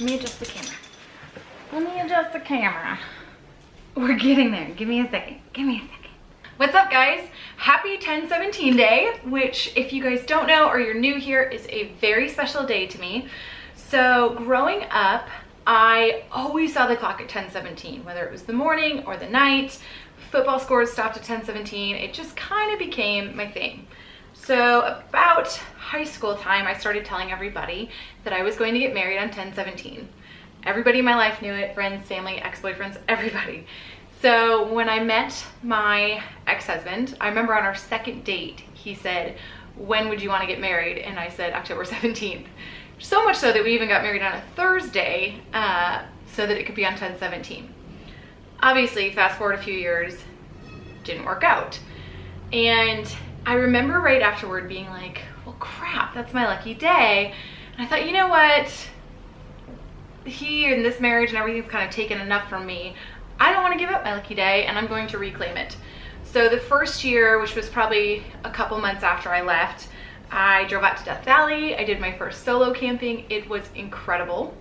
Let me adjust the camera. Let me adjust the camera. We're getting there. Give me a second. Give me a second. What's up, guys? Happy 10/17 day, which if you guys don't know or you're new here is a very special day to me. So growing up, I always saw the clock at 10/17, whether it was the morning or the night. Football scores stopped at 10/17. It just kind of became my thing. So about high school time, I started telling everybody that I was going to get married on 10/17. Everybody in my life knew it, friends, family, ex-boyfriends, everybody. So when I met my ex-husband, I remember on our second date, he said, "When would you want to get married?" And I said, October 17th. So much so that we even got married on a Thursday so that it could be on 10/17. Obviously, fast forward a few years, didn't work out. And I remember right afterward being like, well, crap, that's my lucky day. And I thought, you know what? He and this marriage and everything's kind of taken enough from me. I don't want to give up my lucky day, and I'm going to reclaim it. So the first year, which was probably a couple months after I left, I drove out to Death Valley. I did my first solo camping. It was incredible.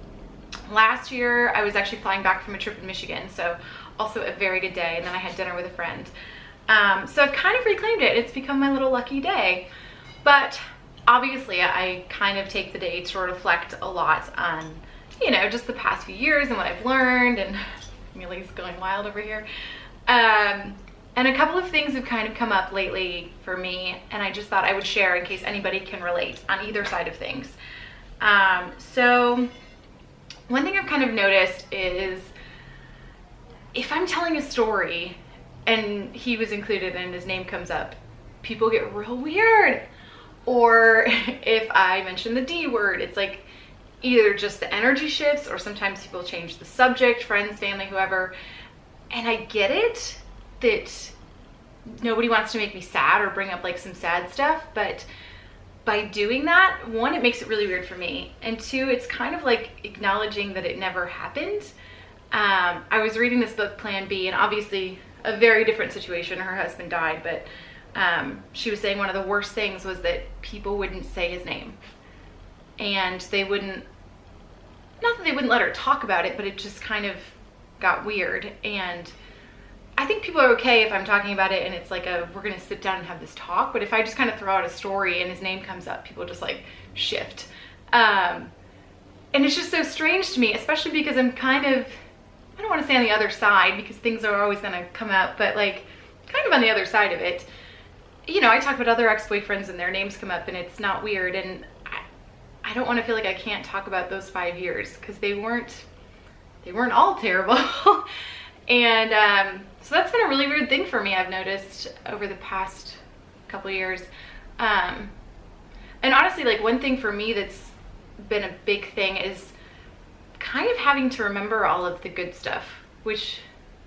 Last year, I was actually flying back from a trip in Michigan, so also a very good day. And then I had dinner with a friend. So I've kind of reclaimed it. It's become my little lucky day. But obviously, I kind of take the day to reflect a lot on, you know, just the past few years and what I've learned. And Millie's going wild over here. And a couple of things have kind of come up lately for me, and I just thought I would share in case anybody can relate on either side of things. So one thing I've kind of noticed is if I'm telling a story and he was included and his name comes up, people get real weird. Or if I mention the D word, it's like either just the energy shifts, or sometimes people change the subject, friends, family, whoever. And I get it that nobody wants to make me sad or bring up like some sad stuff, but by doing that, one, it makes it really weird for me, and two, it's kind of like acknowledging that it never happened. I was reading this book, Plan B, and obviously a very different situation. Her husband died, but she was saying one of the worst things was that people wouldn't say his name, and they wouldn't, not that they wouldn't let her talk about it, but it just kind of got weird. And I think people are okay if I'm talking about it and it's like we're gonna sit down and have this talk, but if I just kind of throw out a story and his name comes up, people just like shift. And it's just so strange to me, especially because I'm kind of, I don't want to say on the other side because things are always gonna come up, but like kind of on the other side of it. You know, I talk about other ex-boyfriends and their names come up and it's not weird, and I don't want to feel like I can't talk about those 5 years because they weren't all terrible. And so that's been a really weird thing for me, I've noticed over the past couple years. And honestly, like one thing for me that's been a big thing is kind of having to remember all of the good stuff, which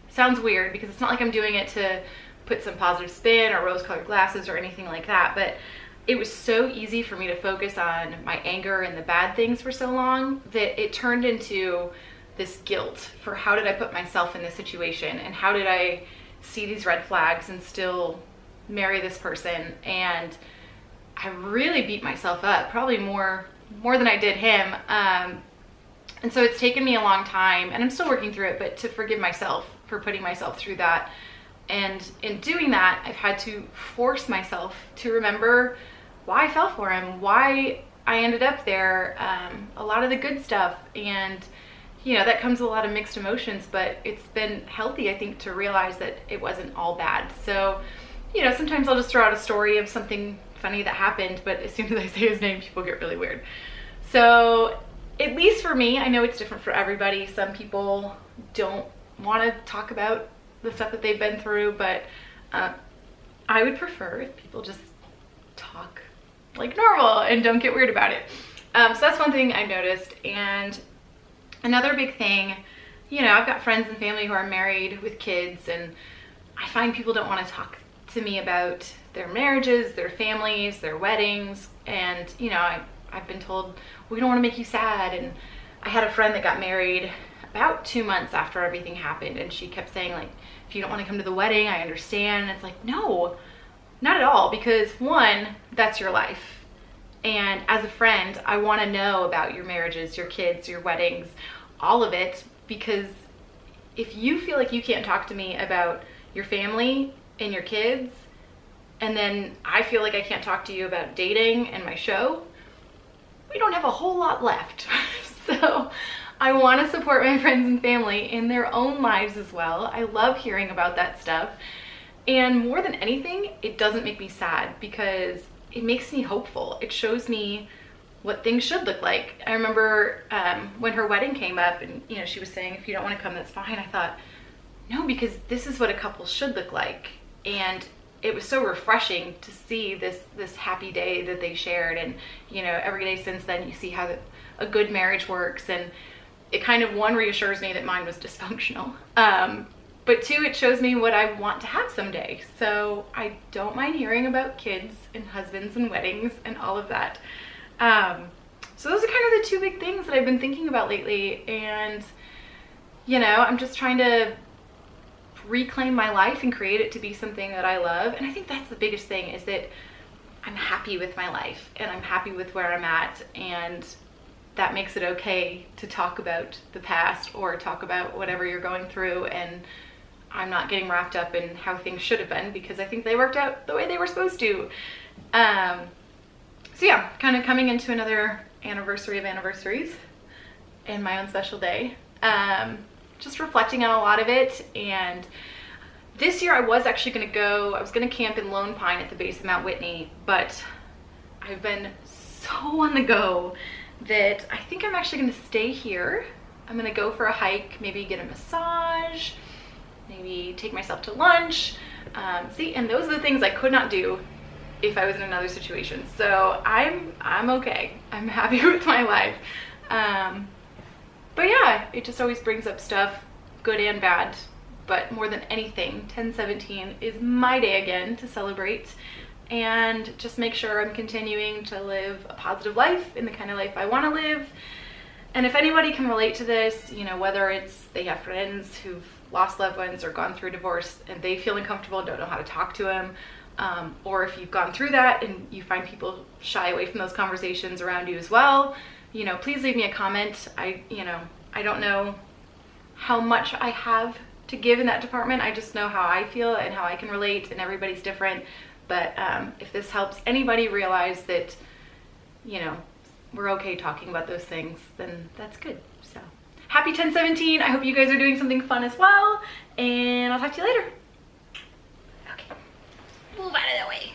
sounds weird because it's not like I'm doing it to put some positive spin or rose-colored glasses or anything like that, but it was so easy for me to focus on my anger and the bad things for so long that it turned into this guilt for how did I put myself in this situation, and how did I see these red flags and still marry this person. And I really beat myself up, probably more than I did him. And so it's taken me a long time, and I'm still working through it, but to forgive myself for putting myself through that. And in doing that, I've had to force myself to remember why I fell for him, why I ended up there, a lot of the good stuff. And you know, that comes with a lot of mixed emotions, but it's been healthy, I think, to realize that it wasn't all bad. So, you know, sometimes I'll just throw out a story of something funny that happened, but as soon as I say his name, people get really weird. So, at least for me, I know it's different for everybody. Some people don't want to talk about the stuff that they've been through, but I would prefer if people just talk like normal and don't get weird about it. So that's one thing I noticed. And another big thing, you know, I've got friends and family who are married with kids, and I find people don't want to talk to me about their marriages, their families, their weddings. And, you know, I've been told, we don't want to make you sad. And I had a friend that got married about 2 months after everything happened, and she kept saying, like, if you don't want to come to the wedding, I understand. And it's like, no, not at all, because one, that's your life. And as a friend, I want to know about your marriages, your kids, your weddings, all of it, because if you feel like you can't talk to me about your family and your kids, and then I feel like I can't talk to you about dating and my show, we don't have a whole lot left. So I want to support my friends and family in their own lives as well. I love hearing about that stuff. And more than anything, it doesn't make me sad because it makes me hopeful. It shows me what things should look like. I remember when her wedding came up and, you know, she was saying, if you don't want to come, that's fine. I thought, no, because this is what a couple should look like. And it was so refreshing to see this happy day that they shared. And, you know, every day since then, you see how a good marriage works. And it kind of, one, reassures me that mine was dysfunctional. But two, it shows me what I want to have someday. So I don't mind hearing about kids and husbands and weddings and all of that. So those are kind of the two big things that I've been thinking about lately. And, you know, I'm just trying to reclaim my life and create it to be something that I love. And I think that's the biggest thing, is that I'm happy with my life and I'm happy with where I'm at. And that makes it okay to talk about the past or talk about whatever you're going through. And I'm not getting wrapped up in how things should have been, because I think they worked out the way they were supposed to. So yeah, kind of coming into another anniversary of anniversaries and my own special day. Just reflecting on a lot of it. And this year I was actually going to go, I was going to camp in Lone Pine at the base of Mount Whitney, but I've been so on the go that I think I'm actually going to stay here. I'm going to go for a hike, maybe get a massage, maybe take myself to lunch. See, and those are the things I could not do if I was in another situation. So I'm okay. I'm happy with my life. But yeah, it just always brings up stuff, good and bad. But more than anything, 10/17 is my day again to celebrate and just make sure I'm continuing to live a positive life, in the kind of life I want to live. And if anybody can relate to this, you know, whether it's they have friends who've lost loved ones or gone through a divorce and they feel uncomfortable and don't know how to talk to them, or if you've gone through that and you find people shy away from those conversations around you as well, you know, please leave me a comment. I don't know how much I have to give in that department. I just know how I feel and how I can relate, and everybody's different. But if this helps anybody realize that, you know, we're okay talking about those things, then that's good. So happy 10/17. I hope you guys are doing something fun as well, and I'll talk to you later. Okay, move out of the way.